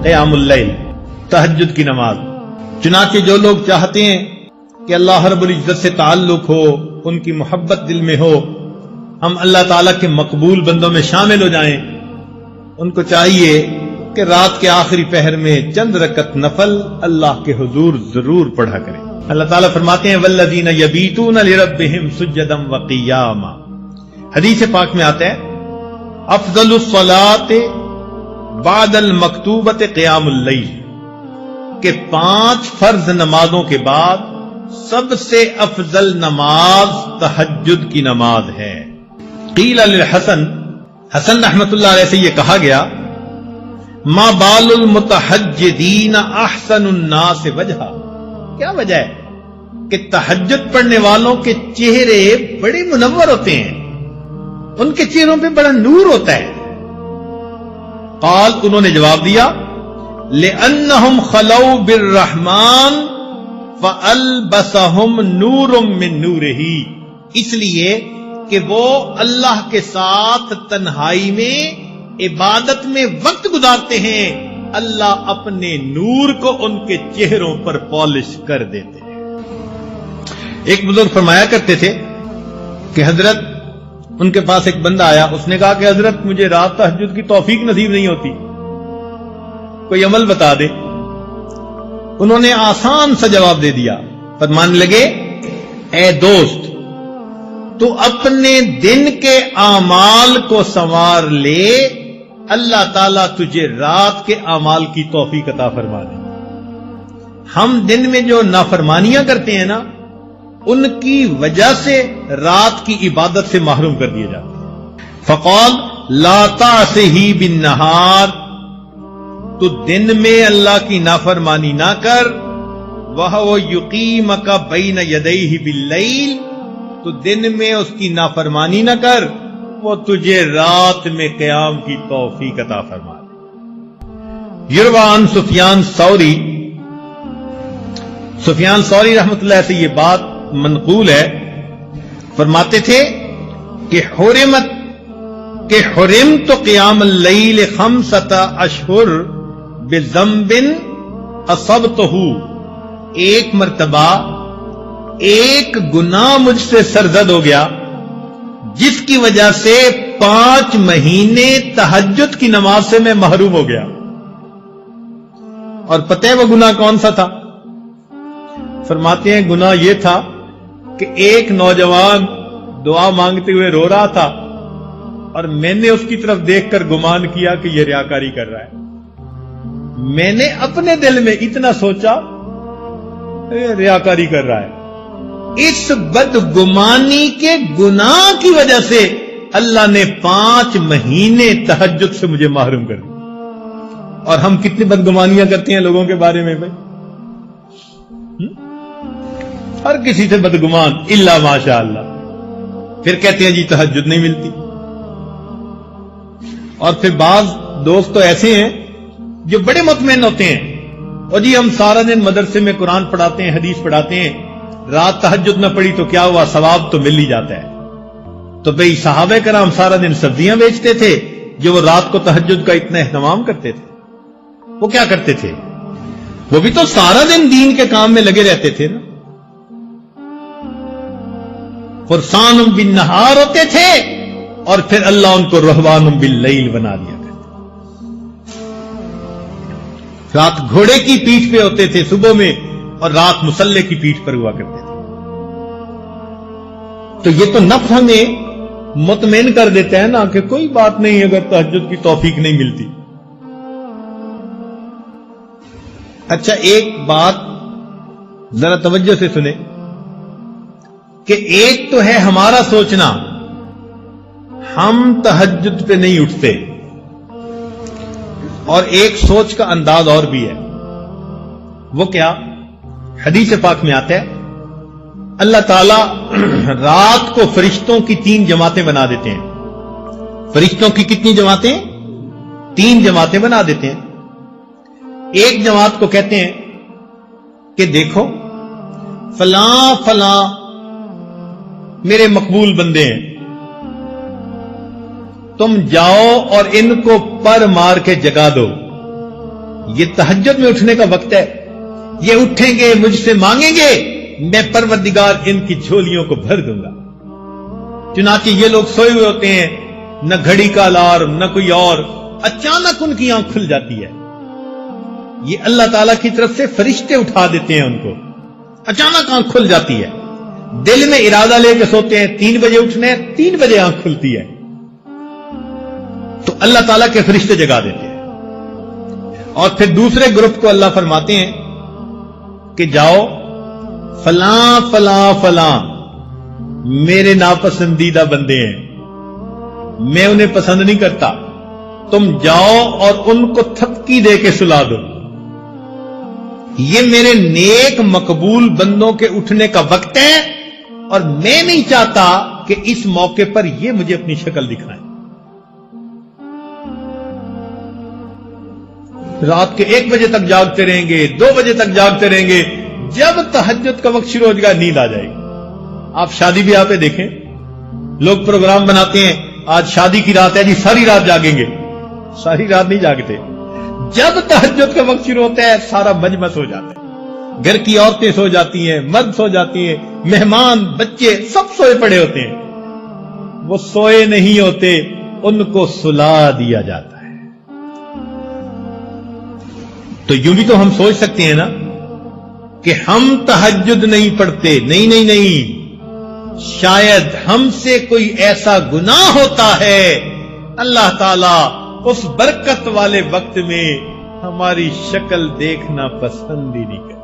قیام اللیل، تہجد کی نماز۔ چنانچہ جو لوگ چاہتے ہیں کہ اللہ رب العزت سے تعلق ہو، ان کی محبت دل میں ہو، ہم اللہ تعالیٰ کے مقبول بندوں میں شامل ہو جائیں، ان کو چاہیے کہ رات کے آخری پہر میں چند رکعت نفل اللہ کے حضور ضرور پڑھا کریں۔ اللہ تعالیٰ فرماتے ہیں والذین یبیتون لربہم سجدا وقیاما۔ حدیث پاک میں آتا ہے افضل الصلاۃ بعد المکتوبۃ قیام اللیل، کہ 5 فرض نمازوں کے بعد سب سے افضل نماز تہجد کی نماز ہے۔ قیل للحسن، حسن رحمت اللہ علیہ سے یہ کہا گیا ما بال المتہجدین احسن الناس وجہا، کیا وجہ ہے کہ تہجد پڑھنے والوں کے چہرے بڑے منور ہوتے ہیں، ان کے چہروں پہ بڑا نور ہوتا ہے۔ قال، انہوں نے جواب دیا لأنہم خلو بالرحمن فألبسہم نور من نورہ، اس لیے کہ وہ اللہ کے ساتھ تنہائی میں عبادت میں وقت گزارتے ہیں، اللہ اپنے نور کو ان کے چہروں پر پالش کر دیتے ہیں۔ ایک بزرگ فرمایا کرتے تھے کہ حضرت، ان کے پاس ایک بندہ آیا، اس نے کہا کہ حضرت مجھے رات تہجد کی توفیق نصیب نہیں ہوتی، کوئی عمل بتا دے۔ انہوں نے آسان سا جواب دے دیا، فرمانے لگے اے دوست، تو اپنے دن کے اعمال کو سنوار لے، اللہ تعالیٰ تجھے رات کے اعمال کی توفیق عطا فرما دے۔ ہم دن میں جو نافرمانیاں کرتے ہیں نا، ان کی وجہ سے رات کی عبادت سے محروم کر دیے جاتے ہیں۔ فقال لا تعصہ بالنہار، تو دن میں اللہ کی نافرمانی نہ کر، وَهُوَ يُقِيمَكَ بَيْنَ يَدَيْهِ بِاللَّيْلِ، تو دن میں اس کی نافرمانی نہ کر، وہ تجھے رات میں قیام کی توفیق عطا فرما دے۔ یروی عن سفیان ثوری، سفیان ثوری رحمۃ اللہ سے یہ بات منقول ہے، فرماتے تھے کہ حرمت قیام اللیل 5 اشہر بذنب اصبتہ، ایک مرتبہ ایک گناہ مجھ سے سرزد ہو گیا جس کی وجہ سے 5 مہینے تہجد کی نماز سے میں محروم ہو گیا۔ اور پتہ ہے وہ گناہ کون سا تھا؟ فرماتے ہیں گناہ یہ تھا کہ ایک نوجوان دعا مانگتے ہوئے رو رہا تھا، اور میں نے اس کی طرف دیکھ کر گمان کیا کہ یہ ریاکاری کر رہا ہے۔ میں نے اپنے دل میں اتنا سوچا ریاکاری کر رہا ہے۔ اس بدگمانی کے گناہ کی وجہ سے اللہ نے 5 مہینے تہجد سے مجھے محروم کر دیا۔ اور ہم کتنی بدگمانیاں کرتے ہیں لوگوں کے بارے میں بھائی، ہر کسی سے بدگمان الا ماشاء اللہ، پھر کہتے ہیں جی تہجد نہیں ملتی۔ اور پھر بعض دوست تو ایسے ہیں جو بڑے مطمئن ہوتے ہیں، اور جی ہم سارا دن مدرسے میں قرآن پڑھاتے ہیں، حدیث پڑھاتے ہیں، رات تہجد نہ پڑھی تو کیا ہوا، ثواب تو مل ہی جاتا ہے۔ تو بھئی صحابہ کرام سارا دن سبزیاں بیچتے تھے، جو وہ رات کو تہجد کا اتنا اہتمام کرتے تھے، وہ کیا کرتے تھے؟ وہ بھی تو سارا دن دین کے کام میں لگے رہتے تھے نا، فرسان بالنہار ہوتے تھے، اور پھر اللہ ان کو رہبان باللیل بنا دیا کرتے۔ رات گھوڑے کی پیٹھ پہ ہوتے تھے صبح میں، اور رات مسلح کی پیٹھ پر ہوا کرتے تھے۔ تو یہ تو نفس ہمیں مطمئن کر دیتا ہے نا کہ کوئی بات نہیں اگر تہجد کی توفیق نہیں ملتی۔ اچھا ایک بات ذرا توجہ سے سنیں کہ ایک تو ہے ہمارا سوچنا ہم تہجد پہ نہیں اٹھتے، اور ایک سوچ کا انداز اور بھی ہے، وہ کیا؟ حدیث پاک میں آتا ہے اللہ تعالی رات کو فرشتوں کی 3 جماعتیں بنا دیتے ہیں۔ فرشتوں کی کتنی جماعتیں؟ 3 جماعتیں بنا دیتے ہیں۔ ایک جماعت کو کہتے ہیں کہ دیکھو فلاں فلاں میرے مقبول بندے ہیں، تم جاؤ اور ان کو پر مار کے جگا دو، یہ تہجد میں اٹھنے کا وقت ہے، یہ اٹھیں گے مجھ سے مانگیں گے، میں پروردگار ان کی جھولیوں کو بھر دوں گا۔ چنانچہ یہ لوگ سوئے ہوئے ہوتے ہیں، نہ گھڑی کا الارم نہ کوئی اور، اچانک ان کی آنکھ کھل جاتی ہے۔ یہ اللہ تعالیٰ کی طرف سے فرشتے اٹھا دیتے ہیں ان کو، اچانک آنکھ کھل جاتی ہے۔ دل میں ارادہ لے کے سوتے ہیں 3 بجے اٹھنے، 3 بجے آنکھ کھلتی ہے، تو اللہ تعالیٰ کے فرشتے جگا دیتے ہیں۔ اور پھر دوسرے گروپ کو اللہ فرماتے ہیں کہ جاؤ فلاں فلاں فلاں میرے ناپسندیدہ بندے ہیں، میں انہیں پسند نہیں کرتا، تم جاؤ اور ان کو تھپکی دے کے سلا دو۔ یہ میرے نیک مقبول بندوں کے اٹھنے کا وقت ہے، اور میں نہیں چاہتا کہ اس موقع پر یہ مجھے اپنی شکل دکھائیں۔ رات کے 1 بجے تک جاگتے رہیں گے، 2 بجے تک جاگتے رہیں گے، جب تہجد کا وقت شروع ہو جائے گا نیند آ جائے گی۔ آپ شادی بیاہ پہ دیکھیں، لوگ پروگرام بناتے ہیں، آج شادی کی رات ہے جی، ساری رات جاگیں گے، ساری رات نہیں جاگتے۔ جب تہجد کا وقت شروع ہوتا ہے سارا مجمع سو جاتا ہے، گھر کی عورتیں سو جاتی ہیں، مرد سو جاتی ہیں، مہمان بچے سب سوئے پڑے ہوتے ہیں، وہ سوئے نہیں ہوتے، ان کو سلا دیا جاتا ہے۔ تو یوں بھی تو ہم سوچ سکتے ہیں نا کہ ہم تہجد نہیں پڑھتے، نہیں، شاید ہم سے کوئی ایسا گناہ ہوتا ہے، اللہ تعالیٰ اس برکت والے وقت میں ہماری شکل دیکھنا پسند ہی نہیں کرتا۔